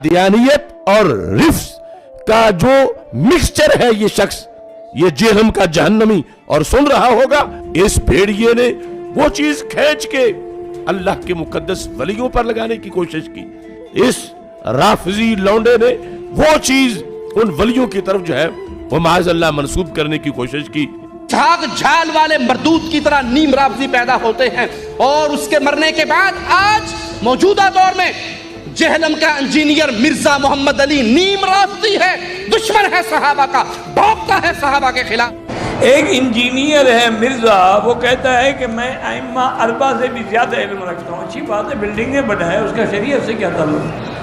दियानियत और रिफ्स का जो मिक्सचर है ये शख्स, ये जेहलम का जहन्नमी, और सुन रहा होगा इस भेड़िए ने वो चीज खींच के अल्लाह के मुकद्दस वलियों पर लगाने की कोशिश की, इस राफजी लौंडे ने वो चीज उन वलियों की तरफ जो है वो माज़अल्लाह मंसूब करने की कोशिश की। झाग झाल वाले मरदूत की तरह नीम राफजी पैदा होते हैं, और उसके मरने के बाद आज मौजूदा दौर में जेहलम का इंजीनियर मिर्जा मोहम्मद अली नीम राफजी है, दुश्मन है सहाबा का, भौंकता है सहाबा के खिलाफ। एक इंजीनियर है मिर्जा, वो कहता है कि मैं आइम्मा अरबा से भी ज्यादा इल्म रखता हूँ। अच्छी बात है, बिल्डिंगें बनाए, उसका शरीयत से क्या ताल्लुक?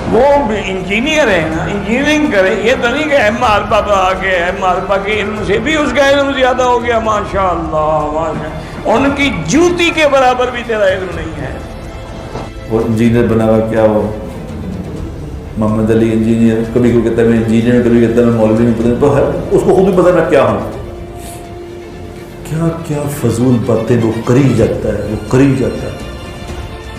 वो इंजीनियर है ना, इंजीनियरिंग करे, ये तो नहीं कि अम्मा अरबा तो आगे अम्मा अरबा के इल्म से भी उसका इल्म ज्यादा हो गया, माशाअल्लाह माशा, उनकी जूती के बराबर भी तेरा इल्म नहीं है। वो इंजीनियर बना हुआ, क्या वो मोहम्मद अली इंजीनियर, कभी कोई कहता है मैं इंजीनियर, कभी कहता है मैं मौलवी नहीं, पता तो है उसको खुद भी पता ना क्या हूँ। क्या क्या फजूल बातें वो करी जाता है, वो करी जाता है।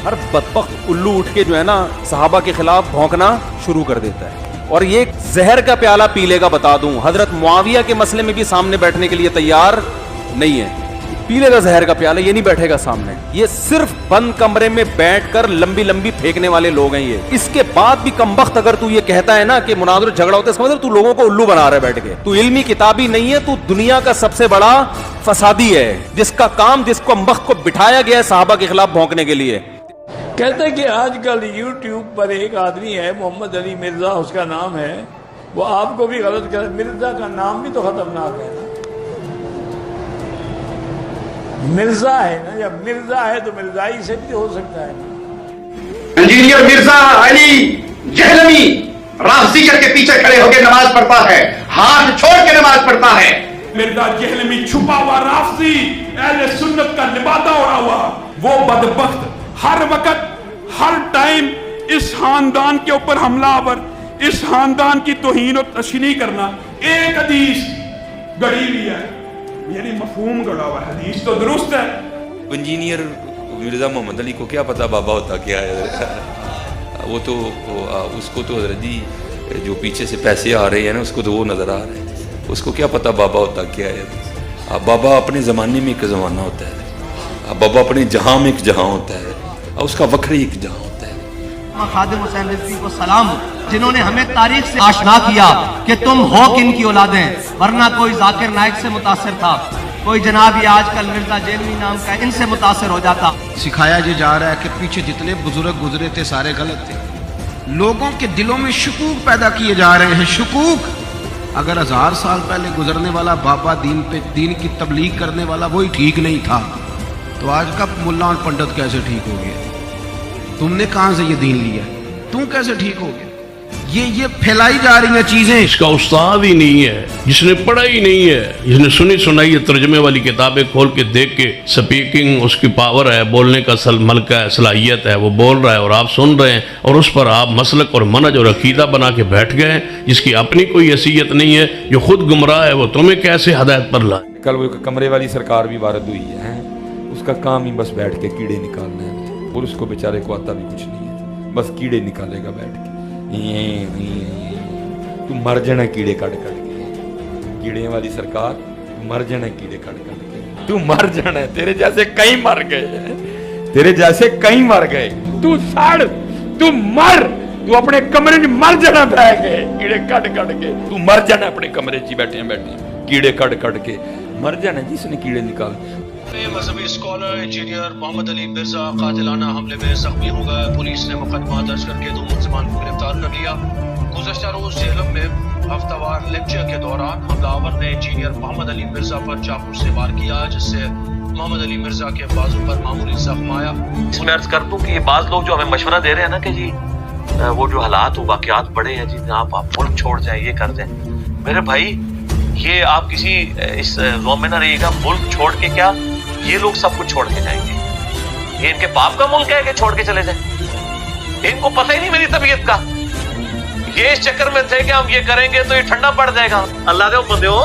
हर बदबख्त उल्लू उठ के जो है ना सहाबा के खिलाफ भौंकना शुरू कर देता है, और ये जहर का प्याला पी लेगा। बता दूं, हजरत मुआविया के मसले में भी सामने बैठने के लिए तैयार नहीं है, पी लेगा जहर का प्याला, ये नहीं बैठेगा सामने। ये सिर्फ बंद कमरे में बैठकर लंबी लंबी फेंकने वाले लोग हैं ये। इसके बाद भी कमबख्त अगर तू ये कहता है ना कि मुनाज़रा झगड़ा होता है, इसका मतलब तू लोगों को उल्लू बना रहा है बैठ के। तू इल्मी किताबी नहीं है, तू दुनिया का सबसे बड़ा फसादी है, जिसका काम जिस कमबख्त को बिठाया गया है सहाबा के खिलाफ भौंकने के लिए। कहते हैं कि आजकल यूट्यूब पर एक आदमी है मोहम्मद अली मिर्जा उसका नाम है, वो आपको भी गलत कर, मिर्जा का नाम भी तो खतरनाक है ना, मिर्जा है ना, जब मिर्जा है तो मिर्जाई से भी हो सकता है। इंजीनियर मिर्जा अली जहलमी राफजी के पीछे खड़े होकर नमाज पढ़ता है, हाथ छोड़ के नमाज पढ़ता है। मिर्जा जहलमी छुपा हुआ राफजी, अहले सुन्नत का लिबादा ओढ़ा हुआ वो बदबख्त हर वक्त हर टाइम इस खानदान के ऊपर हमलावर, इस खानदान की तौहीन और तशनीह करना। एक हदीस गढ़ी हुई है, यानी मफहूम गढ़ा हुआ हदीस तो दुरुस्त है। इंजीनियर मिर्जा मोहम्मद अली को क्या पता बाबा होता क्या है? वो तो उसको तो हजरत जी जो पीछे से पैसे आ रहे हैं ना, उसको तो वो नजर आ रहे हैं, उसको क्या पता बाबा होता क्या है? बाबा अपने ज़माने में एक ज़माना होता है, बाबा अपने जहाँ में एक जहाँ होता है, और उसका वक्री एक जहाँ होता है। खादिम हुसैन रिजवी को सलाम, जिन्होंने हमें तारीख से आशना किया कि तुम हो किन की औलादें, वरना कोई जाकिर नाइक से मुतासिर था, कोई जनाब ये आजकल मिर्जा जेलवी नाम का इनसे मुतासिर हो जाता। सिखाया ये जा रहा है कि पीछे जितने बुजुर्ग गुजरे थे सारे गलत थे। लोगों के दिलों में शुकूक पैदा किए जा रहे हैं, शुकूक। अगर 1000 साल पहले गुजरने वाला बाबा दीन की तबलीग करने वाला वही ठीक नहीं था, तो आज का मुल्ला और पंडित कैसे ठीक हो गया? तुमने कहां से ये दीन लिया? तू कैसे ठीक हो गया? ये फैलाई जा रही हैं चीजें। इसका उस्ताद ही नहीं है, जिसने पढ़ा ही नहीं है, जिसने सुनी सुनाई है तर्जमे वाली किताबें खोल के देख के, स्पीकिंग उसकी पावर है, बोलने का मलका है, सलाहियत है, वो बोल रहा है और आप सुन रहे हैं, और उस पर आप मसलक और मनहज और अकीदा बना के बैठ गए, जिसकी अपनी कोई हैसियत नहीं है, जो खुद गुमराह है, वो तुम्हें कैसे हदायत पर लाए? कल वो कमरे वाली सरकार भी वारद हुई है, उसका काम ही बस बैठ के कीड़े निकालना है, और उसको बेचारे को आता भी कुछ नहीं है, बस कीड़े निकालेगा बैठ के। तू मर जाना कीड़े काट काट के, कीड़े वाली सरकार, तू मर जाना कीड़े काट काट के, तू मर जाना। तेरे जैसे कई मर गए, तेरे जैसे कई मर गए, तू सड़, तू मर, तू अपने कमरे में मर जाना बैठ के कीड़े काट काट के, तू मर जाना अपने कमरे में बैठे बैठे कीड़े काट काट के मर जाना जिसने कीड़े निकाल। मजहबी स्कॉलर इंजीनियर मोहम्मद अली मिर्जा कातिलाना हमले में जख्मी हो गए। पुलिस ने मुकदमा दर्ज करके 2 मुल्जिमान को गिरफ्तार कर लिया। गुज़श्ता रोज जेहलम में हफ्तावार लेक्चर के दौरान हमलावर ने इंजीनियर मोहम्मद अली मिर्जा पर चाकू से वार किया, जिससे मोहम्मद अली मिर्जा के बाजू पर मामूली जख्म आया। इसमें अर्ज कर दूं कि ये बाज लोग जो हमें मशवरा दे रहे हैं ना कि जी वो जो हालात हो वाक़यात बड़े हैं जी, आप मुल्क छोड़ जाए, ये कर दें, मेरे भाई ये आप किसी इस ज़ोन में ना रहिएगा। मुल्क छोड़ के क्या, ये लोग सब कुछ छोड़ के जाएंगे, ये इनके बाप का मुल्क है कि छोड़ के चले जाएं? इनको पता ही नहीं मेरी तबीयत का, ये इस चक्कर में थे कि हम ये करेंगे तो ये ठंडा पड़ जाएगा। अल्लाह दे बंदे हो,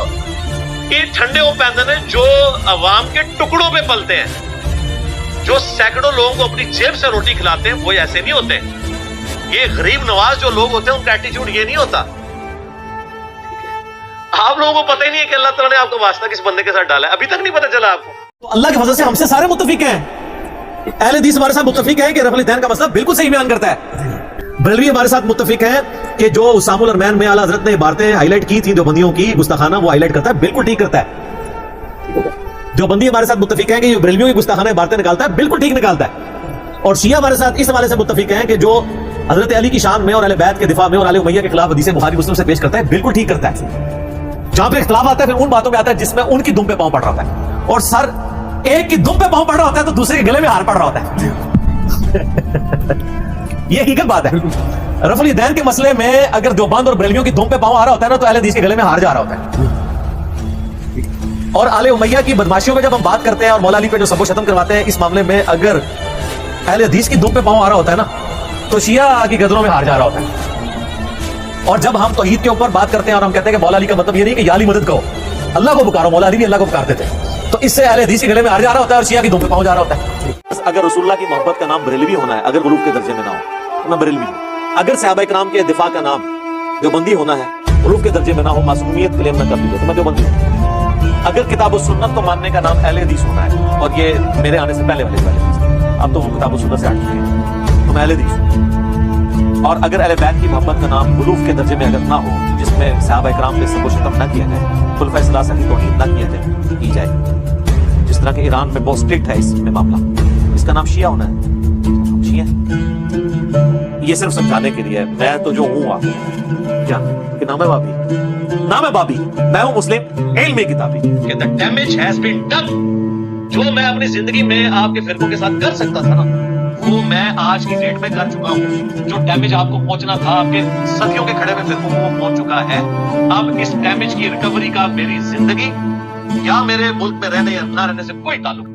ये ठंडे वो पैंदन है जो अवाम के टुकड़ों पे पलते हैं, जो सैकड़ों लोगों को अपनी जेब से रोटी खिलाते हैं, वो ऐसे नहीं होते। یہ غریب نواز جو لوگ ہوتے ہیں ان کا ایٹیٹیوڈ یہ نہیں ہوتا. آپ لوگوں کو پتہ ہی نہیں ہے کہ اللہ تعالیٰ نے آپ کو واسطہ کس بندے کے ساتھ ڈالا ہے, ابھی تک نہیں پتہ چلا آپ کو. تو اللہ کے فضل سے ہم سے سارے متفق ہیں. اہل حدیث ہمارے ساتھ متفق ہیں کہ رفع الیدین کا مسئلہ بالکل صحیح بیان کرتا ہے. بریلوی ہمارے ساتھ متفق ہیں کہ جو اسام الارمین میں اعلیٰ حضرت نے عبارتیں ہائی لائٹ کی تھیں دیوبندیوں کی گستاخانہ, وہ ہائی لائٹ کرتا ہے, بالکل ٹھیک کرتا ہے. دیوبندی ہمارے ساتھ متفق ہیں کہ جو بریلویوں کی گستاخانہ عبارتیں نکالتا ہے بالکل ٹھیک نکالتا ہے. اور شیعہ ہمارے ساتھ اس حوالے سے متفق ہیں کہ جو حضرت علی کی شان میں اور اہل بیت کے دفاع میں اور آل امیہ کے خلاف حدیث بخاری مسلم سے پیش کرتا ہے, بالکل ٹھیک کرتا ہے. جہاں پہ اختلاف آتا ہے پھر ان باتوں میں آتا ہے جس میں ان کی دم پہ پاؤں پڑ رہا ہوتا ہے, اور سر ایک کی دم پہ پاؤں پڑ رہا ہوتا ہے تو دوسرے کے گلے میں ہار پڑ رہا ہوتا ہے. یہ حقیقت بات ہے. رفع الیدین کے مسئلے میں اگر دیوبند اور بریلویوں کی دم پہ پاؤں آ رہا ہوتا ہے نا تو اہل حدیث کے گلے میں ہار جا رہا ہوتا ہے. اور آل امیہ کی بدماشیوں پہ جب ہم بات کرتے ہیں اور مولا علی پہ جو سب و شتم کرواتے ہیں, اس معاملے میں اگر اہل حدیث کی دم پہ پاؤں آ رہا ہوتا ہے نا تو شیعہ کی گدروں میں ہار جا رہا ہوتا ہے. اور جب ہم توحید کے اوپر بات کرتے ہیں اور ہم کہتے ہیں کہ مولا علی کا مطلب یہ نہیں کہ یا علی مدد کہو, اللہ کو پکارو, مولا علی بھی اللہ کو پکارتے تھے, تو اس سے اہل حدیث کے گلے میں ہار جا رہا ہوتا ہے اور شیعہ کی دم پہ پاؤں جا رہا ہوتا ہے. اگر رسول اللہ کی محبت کا نام بریلوی ہونا ہے, اگر غلوف کے درجے میں نہ ہو تو میں بریلوی ہوں. اگر صحابہ کرام کے دفاع کا نام دیوبندی ہونا ہے, غلوف کے درجے میں نہ ہو, معصومیت کلیم نہ کر لیجیے تو میں دیوبندی ہوں. اگر کتاب و سنت کو ماننے کا نام اہل حدیث ہونا ہے, اور یہ میرے آنے سے پہلے اب تو وہ کتاب و سنت سے ہٹ چکے ہیں, تو میں اہل حدیث ہوں. اور اگر اہل بیت کی محبت کا نام غلوف کے درجے میں اگر نہ ہو, جس میں صحابہ کرام پہ سب و شتم نہ کیا جائے, خلفائے ثلاثہ کی توہین نہ کی جائے, جس طرح کہ ایران میں بہت اسٹرکٹ ہے اس میں معاملہ, اس کا نام شیعہ ہونا ہے. شیعہ یہ صرف سمجھانے کے لیے, میں تو جو ہوں آپ کیا کہ نام ہے بابی, نام ہے بابی, میں ہوں مسلم علم کتابی. کہ the damage has been done. جو میں اپنی زندگی میں آپ کے فرقوں کے ساتھ کر سکتا تھا نا, وہ میں آج کی ڈیٹ میں کر چکا ہوں. جو ڈیمیج آپ کو پہنچنا تھا آپ کے صدیوں کے کھڑے ہوئے فرقوں کو, وہ پہنچ چکا ہے. اب اس ڈیمیج کی ریکوری کا میری زندگی یا میرے ملک میں رہنے یا نہ رہنے سے کوئی تعلق نہیں.